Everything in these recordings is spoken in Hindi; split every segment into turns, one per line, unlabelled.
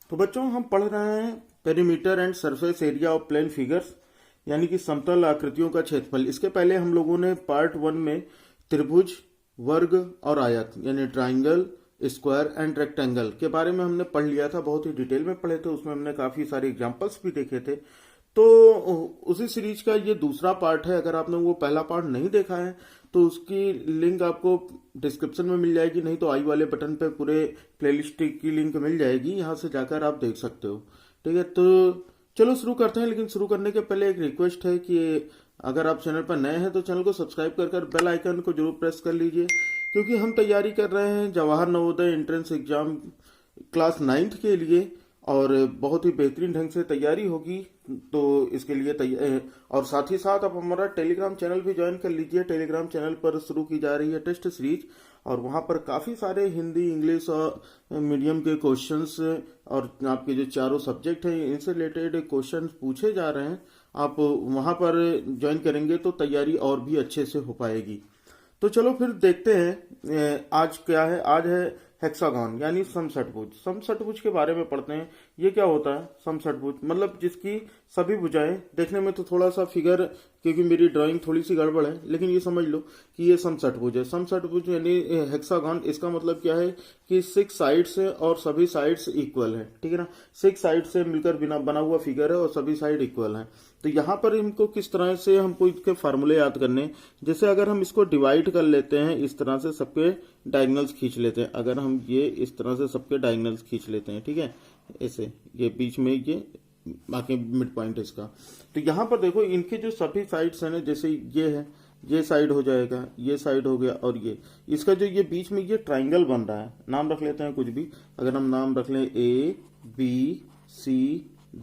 तो बच्चों हम पढ़ रहे हैं perimeter and surface area of plane figures, यानी कि समतल आकृतियों का क्षेत्रफल। इसके पहले हम लोगों ने पार्ट 1 में त्रिभुज, वर्ग और आयत यानी ट्राइंगल, स्क्वायर एंड रेक्टेंगल के बारे में हमने पढ़ लिया था। बहुत ही डिटेल में पढ़े थे, उसमें हमने काफी सारे एग्जांपल्स भी देखे थे। तो उसी सीरीज का ये दूसरा पार्ट है। अगर आपने वो पहला पार्ट नहीं देखा है तो उसकी लिंक आपको डिस्क्रिप्शन में मिल जाएगी, नहीं तो आई वाले बटन पे पूरे प्लेलिस्ट की लिंक मिल जाएगी, यहाँ से जाकर आप देख सकते हो। ठीक है, तो चलो शुरू करते हैं। लेकिन शुरू करने के पहले एक रिक्वेस्ट है कि अगर आप चैनल पर नए हैं तो चैनल को सब्सक्राइब कर बेल आइकन को जरूर प्रेस कर लीजिए, क्योंकि हम तैयारी कर रहे हैं Jawahar Navodaya entrance exam class 9th के लिए, और बहुत ही बेहतरीन ढंग से तैयारी होगी। तो इसके लिए और साथ ही साथ आप हमारा टेलीग्राम चैनल भी ज्वाइन कर लीजिए। टेलीग्राम चैनल पर शुरू की जा रही है टेस्ट सीरीज, और वहां पर काफी सारे हिंदी, इंग्लिश और मीडियम के क्वेश्चंस और आपके जो चारों सब्जेक्ट हैं इनसे रिलेटेड क्वेश्चंस पूछे जा रहे हैं। आप वहां पर ज्वाइन करेंगे तो तैयारी और भी अच्छे से हो पाएगी। तो चलो फिर देखते हैं आज क्या है। आज है हेक्सागन यानी समषटभुज। समषटभुज के बारे में पढ़ते हैं। ये क्या होता है समषटभुज? मतलब जिसकी सभी भुजाएं, देखने में तो थोड़ा सा फिगर, क्योंकि मेरी ड्राइंग थोड़ी सी गड़बड़ है, लेकिन ये समझ लो कि ये समषटभुज है। समषटभुज यानी हेक्सागन, इसका मतलब क्या है कि 6 साइड्स है और सभी साइड्स इक्वल है। ठीक है ना, 6 साइड से मिलकर बना हुआ फिगर है और सभी साइड इक्वल है। तो यहाँ पर इनको किस तरह से हमको इसके फार्मूले याद करने, जैसे अगर हम इसको डिवाइड कर लेते हैं, इस तरह से सबके डायगोनल्स खींच लेते हैं। अगर हम ये इस तरह से सबके डायगोनल्स खींच लेते हैं, ठीक है, ऐसे ये बीच में ये बाकी मिड पॉइंट इसका। तो यहाँ पर देखो इनके जो सभी साइड्स हैं ना, जैसे ये है, ये साइड हो जाएगा, ये साइड हो गया, और ये इसका जो ये बीच में ये ट्राइंगल बन रहा है, नाम रख लेते हैं कुछ भी। अगर हम नाम रख लें A B C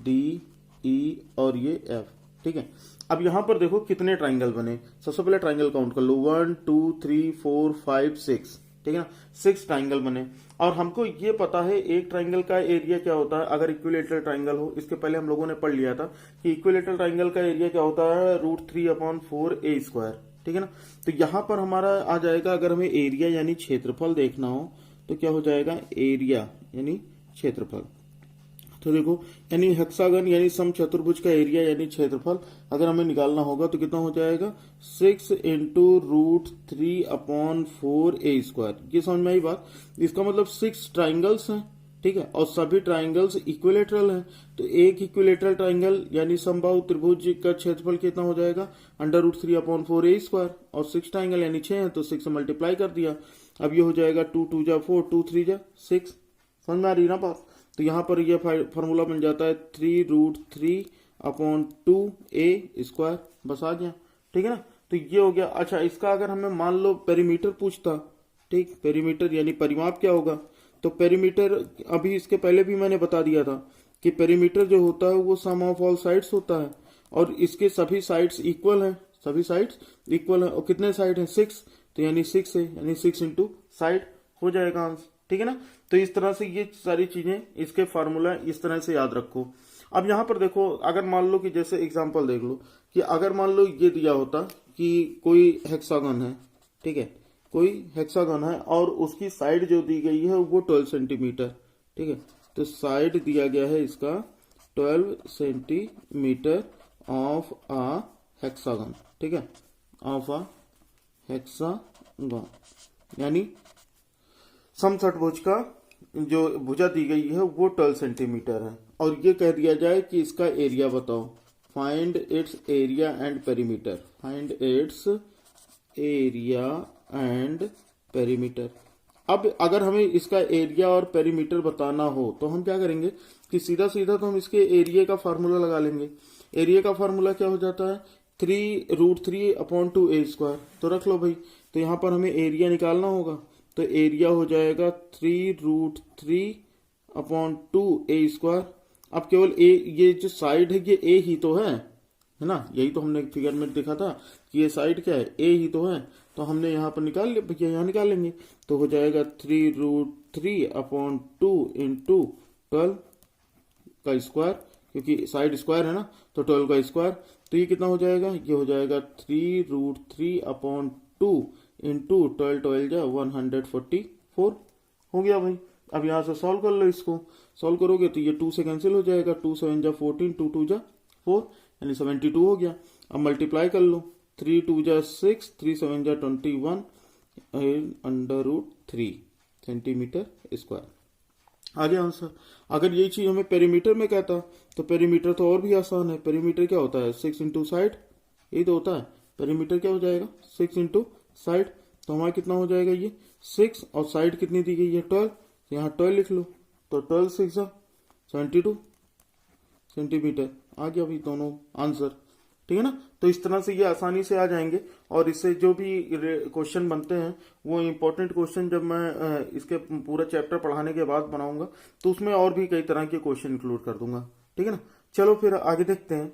D E और ये F, ठीक है। अब यहां पर देखो कितने ट्राइंगल बने। सबसे पहले ट्राइंगल काउंट कर लो, 1 2 3 4 5 6, ठीक है ना, 6 ट्राइंगल बने। और हमको ये पता है एक ट्राइंगल का एरिया क्या होता है अगर इक्विलेटरल ट्राइंगल हो। इसके पहले हम लोगों ने पढ़ लिया था कि इक्विलेटरल ट्राइंगल का एरिया क्या होता है, √3/4a²। ठीक है ना, तो यहां पर हमारा आ जाएगा, अगर हमें एरिया यानी क्षेत्रफल देखना हो तो क्या हो जाएगा, एरिया यानी क्षेत्रफल। तो देखो यानी हेक्सागन यानी समचतुर्भुज का एरिया यानी क्षेत्रफल अगर हमें निकालना होगा तो कितना हो जाएगा, 6 इंटू √3/4a²। ये समझ में आई बात। इसका मतलब 6 ट्राइंगल्स हैं, ठीक है, और सभी ट्राइंगल्स इक्विलेटरल हैं। तो एक इक्विलेटरल ट्राइंगल यानी समबाहु त्रिभुज का क्षेत्रफल कितना हो जाएगा, √3/4a²। और 6 ट्राइंगल यानी 6 है तो 6 से मल्टीप्लाई कर दिया। अब ये हो जाएगा 2 2 जा 4, 2 3 जा 6। समझ में आ रही ना बात। तो यहां पर यह फॉर्मूला बन जाता है 3√3/2a²। बस आ गया, ठीक है ना। तो ये हो गया। अच्छा, इसका अगर हमें मान लो पेरीमीटर पूछता, ठीक, पेरीमीटर यानी परिमाप क्या होगा, तो पेरीमीटर अभी इसके पहले भी मैंने बता दिया था कि पेरीमीटर जो होता है वो सम ऑफ ऑल साइड्स होता है, और इसके सभी साइड्स इक्वल हैं, सभी साइड्स इक्वल हैं। और कितने साइड हैं, 6, तो यानी 6 है, यानी 6 इंटू साइड हो जाएगा आंसर। ठीक है ना। तो इस तरह से ये सारी चीजें, इसके फार्मूला इस तरह से याद रखो। अब यहां पर देखो, अगर मान लो कि जैसे एग्जांपल देख लो कि अगर मान लो ये दिया होता कि कोई हेक्सागन है, ठीक है, कोई हेक्सागन है और उसकी साइड जो दी गई है वो 12 सेंटीमीटर, ठीक है। तो साइड दिया गया है इसका 12 सेंटीमीटर ऑफ अ हेक्सागन, ठीक है, ऑफ अ हेक्सागन यानी समषटभुज का जो भुजा दी गई है वो 12 सेंटीमीटर है। और ये कह दिया जाए कि इसका एरिया बताओ, find its area and perimeter, find its area and perimeter. अब अगर हमें इसका एरिया और पेरीमीटर बताना हो तो हम क्या करेंगे कि सीधा सीधा तो हम इसके एरिया का फार्मूला लगा लेंगे। एरिया का फार्मूला क्या हो जाता है, 3√3/2a²। तो रख लो भाई। तो यहां पर हमें एरिया निकालना होगा, तो एरिया हो जाएगा 3√3/2a²। अब केवल ए, ये जो साइड है ये ए ही तो है ना, यही तो हमने फिगर में देखा था कि ये साइड क्या है, ए ही तो है। तो हमने यहाँ पर निकाल लिया, भैया यहाँ निकाल लेंगे। तो हो जाएगा 3√3/2 इंटू 12 का स्क्वायर, क्योंकि साइड स्क्वायर है ना, तो 12 का स्क्वायर। तो ये कितना हो जाएगा, ये हो जाएगा 3√3/2 इंटू 12 12 जा 144 हो गया भाई। अब यहाँ से सॉल्व कर लो, इसको सॉल्व करोगे तो ये 2 से कैंसिल हो जाएगा, 2 7 जा 14, 2 2 जा 4, यानी 72 हो गया। अब मल्टीप्लाई कर लो, 3 2 जा 6, 3 7 जा 21 √3 सेंटीमीटर स्क्वायर आ गया आंसर। अगर यही चीज हमें पेरीमीटर में कहता तो पेरीमीटर तो और भी आसान है। पेरीमीटर क्या होता है? 6 इंटू साइड, यही तो होता है। पेरीमीटर क्या हो जाएगा? 6 इंटू साइड। तो हमारा कितना हो जाएगा? ये 6 और साइड कितनी दी गई है? 12। तो यहाँ 12 लिख लो, तो 12 6 72 सेंटीमीटर आ गया अभी दोनों आंसर। ठीक है ना? तो इस तरह से ये आसानी से आ जाएंगे। और इससे जो भी क्वेश्चन बनते हैं वो इंपॉर्टेंट क्वेश्चन जब मैं इसके पूरा चैप्टर पढ़ाने के बाद बनाऊंगा तो उसमें और भी कई तरह के क्वेश्चन इंक्लूड कर दूंगा। ठीक है ना? चलो फिर आगे देखते हैं।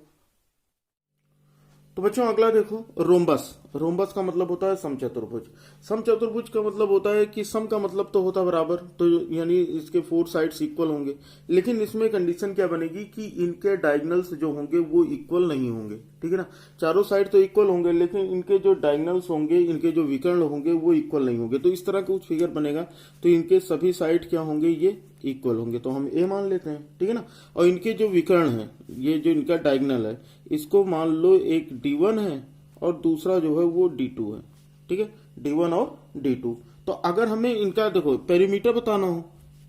तो बच्चों अगला देखो, रोम्बस। रोम्बस का मतलब होता है समचतुर्भुज। समचतुर्भुज का मतलब होता है कि सम का मतलब तो होता है बराबर, तो यानी इसके 4 साइड्स इक्वल होंगे। लेकिन इसमें कंडीशन क्या बनेगी कि इनके डायगोनल्स जो होंगे वो इक्वल नहीं होंगे। ठीक है ना? चारों साइड तो इक्वल होंगे लेकिन इनके जो डायगोनल्स होंगे, इनके जो विकर्ण होंगे वो इक्वल नहीं होंगे। तो इस तरह का कुछ फिगर बनेगा तो इनके सभी साइड क्या होंगे? ये इक्वल होंगे, तो हम ए मान लेते हैं। ठीक है ना? और इनके जो विकर्ण है, ये जो इनका डायगोनल है, इसको मान लो एक D1 है और दूसरा जो है वो D2 है। ठीक है? D1 और D2। तो अगर हमें इनका देखो पेरीमीटर बताना हो,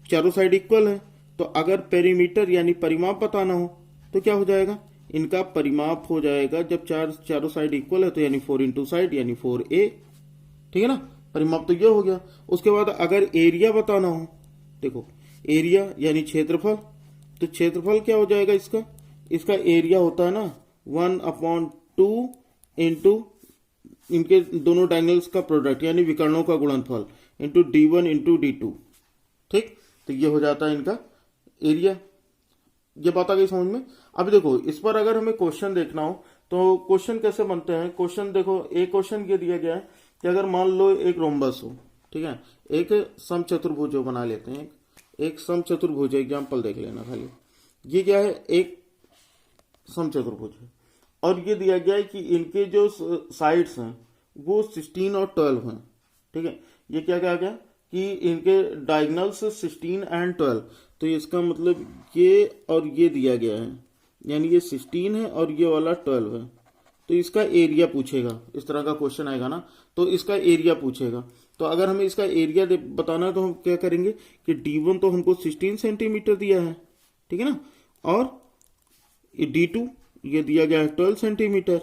चारों साइड इक्वल है, तो अगर पेरीमीटर यानी परिमाप बताना हो तो क्या हो जाएगा? इनका परिमाप हो जाएगा जब चारों साइड इक्वल है तो यानी 4 इंटू साइड यानी 4A। ठीक है ना? परिमाप तो ये हो गया। उसके बाद अगर एरिया बताना हो, देखो एरिया यानी क्षेत्रफल, तो क्षेत्रफल क्या हो जाएगा इसका? इसका एरिया होता है ना 1/2 इंटू इनके दोनों डायगोनल्स का प्रोडक्ट यानी विकर्णों का गुणनफल इंटू D1 इंटू D2। ठीक? तो ये हो जाता है इनका एरिया। ये बात आ गई समझ में? अब देखो इस पर अगर हमें क्वेश्चन देखना हो तो क्वेश्चन कैसे बनते हैं? क्वेश्चन देखो, एक क्वेश्चन ये दिया गया है कि अगर मान लो एक रोम्बस हो, ठीक है, एक समचतुर्भुज हो, बना लेते हैं एक समचतुर्भुज, एग्जाम्पल देख लेना खाली। ये क्या है? एक समचतुर्भुज है और ये दिया गया है कि इनके जो साइड्स हैं वो 16 और 12 हैं। ठीक है? ये क्या कहा गया कि इनके डायगोनल्स 16 एंड 12। तो इसका मतलब ये और ये दिया गया है, यानी ये 16 है और ये वाला 12 है। तो इसका एरिया पूछेगा, इस तरह का क्वेश्चन आएगा ना, तो इसका एरिया पूछेगा। तो अगर हमें इसका एरिया बताना है तो हम क्या करेंगे कि D1 तो हमको 16 सेंटीमीटर दिया है, ठीक है ना, और D2 ये दिया गया है 12 सेंटीमीटर।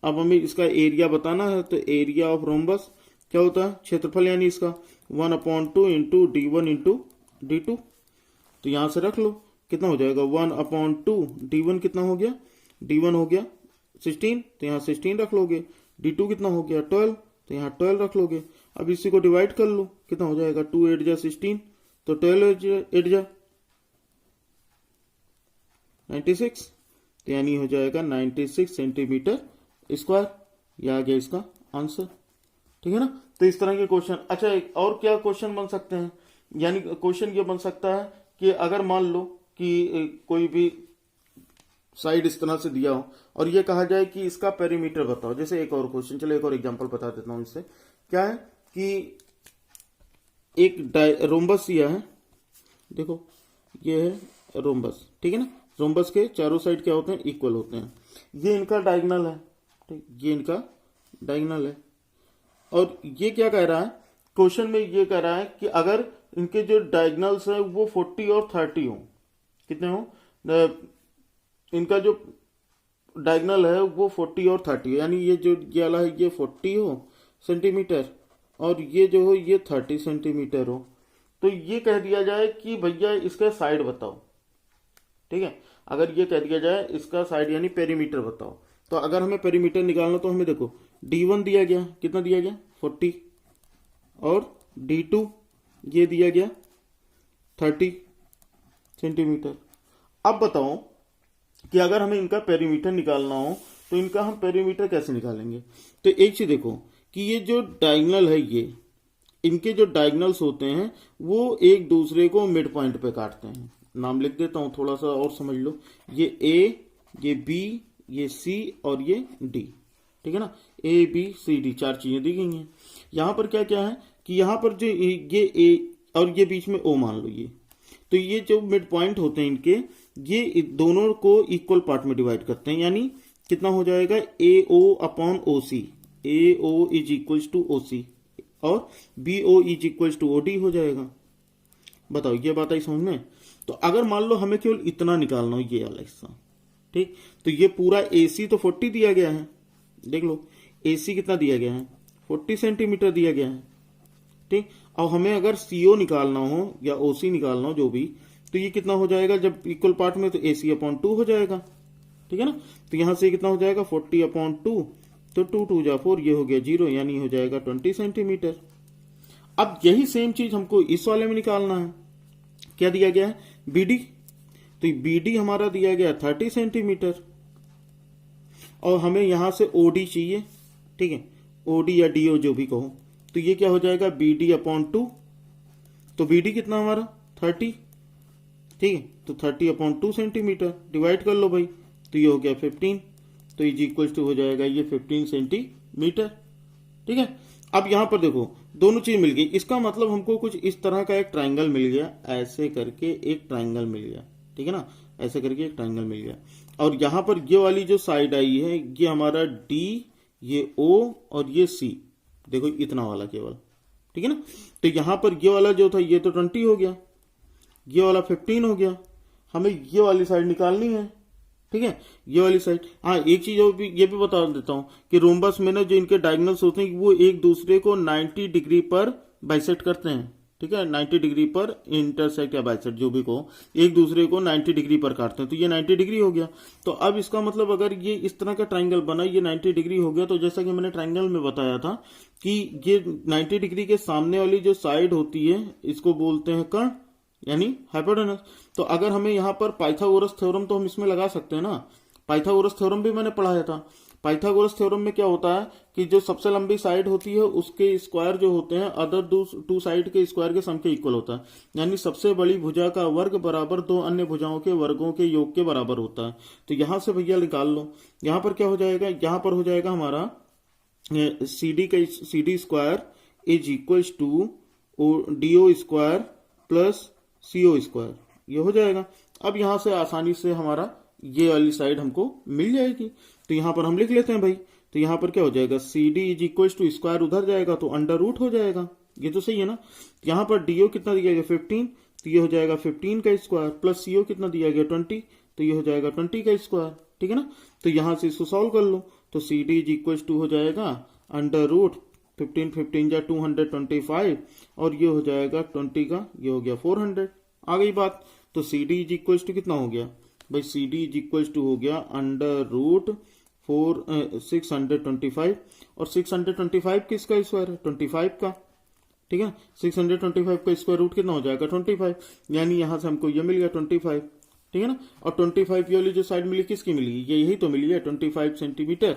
अब हमें इसका एरिया बताना है तो एरिया ऑफ रोम्बस क्या होता है? क्षेत्रफल यानी इसका 1/2 इंटू D1 इंटू D2। तो यहां से रख लो, कितना हो जाएगा? 1/2। D1 कितना हो गया? D1 हो गया 16, तो यहाँ 16 रख लोगे। D2 कितना हो गया? 12, तो यहाँ 12 रख लोगे। अब इसी को डिवाइड कर लो, कितना हो जाएगा? 2 8 जा 16, तो 12 8 जा 96, तो यानी हो जाएगा 96 सेंटीमीटर स्क्वायर। यह आ गया इसका आंसर। ठीक है ना? तो इस तरह के क्वेश्चन। अच्छा, एक और क्या क्वेश्चन बन सकते हैं? यानी क्वेश्चन ये बन सकता है कि अगर मान लो कि कोई भी साइड इस तरह से दिया हो और ये कहा जाए कि इसका पेरीमीटर बताओ। जैसे एक और क्वेश्चन, चलो एक और एग्जांपल बता देता हूं इससे। क्या है कि एक रोम्बस दिया है, देखो ये है रोम्बस। ठीक है ना? रोम्बस के चारों साइड क्या होते हैं? इक्वल होते हैं। ये इनका डायगोनल है, ठीक, ये इनका डायगोनल है। और ये क्या कह रहा है? क्वेश्चन में ये कह रहा है कि अगर इनके जो डायगोनल्स है वो 40 और 30 हो, कितने हो? इनका जो डायगोनल है वो 40 और 30, यानी ये जो ये वाला है ये 40 हो सेंटीमीटर और ये जो हो ये 30 सेंटीमीटर हो। तो ये कह दिया जाए कि भैया इसका साइड बताओ। ठीक है? अगर ये कह दिया जाए इसका साइड यानी पेरीमीटर बताओ, तो अगर हमें पेरीमीटर निकालना तो हमें देखो D1 दिया गया, कितना दिया गया? 40, और D2 ये दिया गया 30 सेंटीमीटर। अब बताओ कि अगर हमें इनका पेरीमीटर निकालना हो तो इनका हम पेरीमीटर कैसे निकालेंगे? तो एक चीज देखो कि ये जो डायगोनल है, ये इनके जो डायगोनल्स होते हैं वो एक दूसरे को मिड पॉइंट पे काटते हैं। नाम लिख देता हूं, थोड़ा सा और समझ लो। ये A, ये B, ये C और ये D। ठीक है ना? A B C D 4 चीजें दी गई हैं। यहां पर क्या क्या है कि यहां पर जो ये और ये बीच में ओ मान लो ये। तो ये जो मिड पॉइंट होते हैं इनके, ये दोनों को इक्वल पार्ट में डिवाइड करते हैं, यानी कितना हो जाएगा A O upon O C, A O is equal to O C और B O is equal to O D हो जाएगा। बताओ ये बात आई समझ में। तो अगर मान लो हमें केवल इतना निकालना हो, ये वाला हिस्सा, ठीक, तो ये पूरा ए सी तो 40 दिया गया है, देख लो ए सी कितना दिया गया है 40 सेंटीमीटर दिया गया है, ठीक। अब हमें अगर सीओ निकालना हो या ओसी निकालना हो जो भी, तो ये कितना हो जाएगा जब इक्वल पार्ट में, तो AC अपॉन 2 हो जाएगा, ठीक है ना। तो यहां से कितना हो जाएगा 40 अपॉन 2, तो 2 2 जा 4, ये हो गया 0, यानी हो जाएगा 20 सेंटीमीटर। अब यही सेम चीज हमको इस वाले में निकालना है। क्या दिया गया है BD, तो BD हमारा दिया गया 30 सेंटीमीटर और हमें यहां से OD चाहिए, ठीक है, OD या DO जो भी कहो। तो ये क्या हो जाएगा BD अपॉन 2, तो BD कितना हमारा 30, ठीक है, तो 30 अपॉन 2 सेंटीमीटर डिवाइड कर लो भाई, तो ये हो गया 15, तो इज इक्वल टू हो जाएगा ये 15 सेंटीमीटर, ठीक है। अब यहां पर देखो दोनों चीज मिल गई, इसका मतलब हमको कुछ इस तरह का एक ट्राइंगल मिल गया, ऐसे करके एक ट्राइंगल मिल गया, ठीक है ना, ऐसे करके एक ट्राइंगल मिल गया। और यहां पर ये वाली जो साइड आई है ये हमारा D, ये O और ये C, देखो इतना वाला केवल, ठीक है ना। तो यहां पर ये वाला जो था ये तो 20 हो गया, ये वाला 15 हो गया, हमें ये वाली साइड निकालनी है, ठीक है, ये वाली साइड। हाँ एक चीज ये भी बता देता हूं कि रोम्बस में ना जो इनके डायगोनल्स होते हैं वो एक दूसरे को 90 डिग्री पर बाइसेक्ट करते हैं, ठीक है, 90 डिग्री पर इंटरसेक्ट या बाइसेक्ट जो भी कहो, एक दूसरे को 90 डिग्री पर काटते हैं, तो ये 90 डिग्री हो गया। तो अब इसका मतलब अगर ये इस तरह का ट्राइंगल बना, ये 90 डिग्री हो गया, तो जैसा कि मैंने ट्राइंगल में बताया था कि ये 90 डिग्री के सामने वाली जो साइड होती है इसको बोलते हैं कर्ण, यानी हाइपोटेनस। तो अगर हमें यहाँ पर पाइथागोरस थ्योरम तो हम इसमें लगा सकते हैं ना, पाइथागोरस थ्योरम भी मैंने पढ़ाया था। पाइथागोरस थ्योरम में क्या होता है कि जो सबसे लंबी साइड होती है उसके स्क्वायर जो होते हैं अदर टू साइड के स्क्वायर के सम के इक्वल होता है, यानी सबसे बड़ी भुजा का वर्ग बराबर दो अन्य भुजाओं के वर्गों के योग के बराबर होता है। तो यहां से भैया निकाल लो, यहां पर क्या हो जाएगा, यहां पर हो जाएगा हमारा C D square is equal to DO square plus CO square, ये हो जाएगा। अब यहां से आसानी से हमारा ये वाली साइड हमको मिल जाएगी, तो यहां पर हम लिख लेते हैं भाई। तो यहां पर क्या हो जाएगा CD is equal to square उधर जाएगा तो अंडर रूट हो जाएगा, ये तो सही है ना। यहां पर DO कितना दिया गया 15, तो ये हो जाएगा 15 का स्क्वायर प्लस CO कितना दिया गया 20, तो ये हो जाएगा 20 का स्क्वायर, ठीक है ना। तो यहां से इसको सॉल्व कर लो, तो CD इज इक्वल टू हो जाएगा अंडर रूट 15 15 जा 225 और ये हो जाएगा 20 का, ये हो गया 400, आ गई बात। तो CD इज इक्वल टू कितना हो गया भाई, CD इज इक्वल टू हो गया अंडर रूट 625 और 625 किसका स्क्वायर है 25 का, ठीक है। 625 का स्क्वायर रूट कितना हो जाएगा 25, यानी यहां से हमको ये मिल गया 25, ठीक है ना। और 25 वाली जो साइड मिली किसकी मिली, ये यही तो मिली है 25 सेंटीमीटर।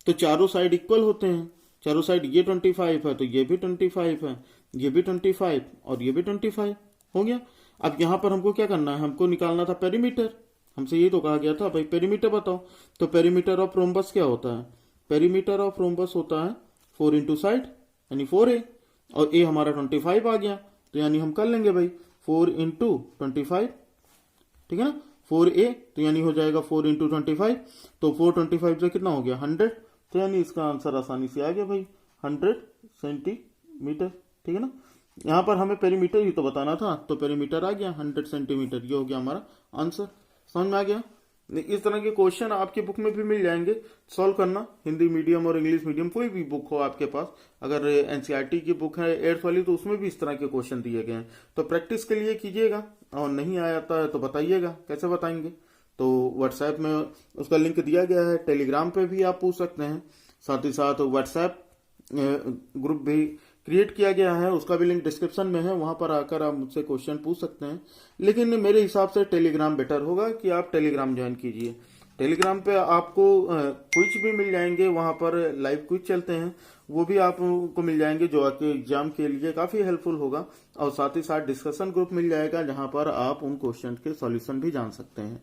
तो चारों साइड इक्वल होते हैं, चारों साइड ये 25 है तो ये भी 25 है, ये भी 25 और ये भी 25 हो गया। अब यहां पर हमको क्या करना है, हमको निकालना था पेरीमीटर, हमसे ये तो कहा गया था भाई पेरीमीटर बताओ। तो पेरीमीटर ऑफ रोम्बस क्या होता है, पेरीमीटर ऑफ रोम्बस होता है 4 इंटू साइड यानी 4A, और A हमारा 25 आ गया, तो यानी हम कर लेंगे भाई 4 इंटू 25, ठीक है ना, 4A, तो यानी हो जाएगा 4 इंटू 25, तो 425 से कितना हो गया 100, तो यानी इसका आंसर आसानी से आ गया भाई 100 सेंटीमीटर, ठीक है ना। यहां पर हमें पेरीमीटर ही तो बताना था, तो पेरीमीटर आ गया 100 सेंटीमीटर, ये हो गया हमारा आंसर। समझ में आ गया। इस तरह के क्वेश्चन आपकी बुक में भी मिल जाएंगे, सॉल्व करना, हिंदी मीडियम और इंग्लिश मीडियम कोई भी बुक हो आपके पास। अगर NCERT की बुक है 8th वाली तो उसमें भी इस तरह के क्वेश्चन दिए गए हैं, तो प्रैक्टिस के लिए कीजिएगा, और नहीं आता है तो बताइएगा कैसे बताएंगे। तो व्हाट्सएप में उसका लिंक दिया गया है, टेलीग्राम पे भी आप पूछ सकते हैं, साथ ही साथ व्हाट्सएप ग्रुप भी क्रिएट किया गया है, उसका भी लिंक डिस्क्रिप्शन में है, वहां पर आकर आप मुझसे क्वेश्चन पूछ सकते हैं। लेकिन मेरे हिसाब से टेलीग्राम बेटर होगा कि आप टेलीग्राम ज्वाइन कीजिए। टेलीग्राम पे आपको क्विज भी मिल जाएंगे, वहां पर लाइव क्विज चलते हैं, वो भी आपको मिल जाएंगे जो आपके एग्जाम के लिए काफी हेल्पफुल होगा। और साथ ही साथ डिस्कशन ग्रुप मिल जाएगा जहां पर आप उन क्वेश्चन के सॉल्यूशन भी जान सकते हैं।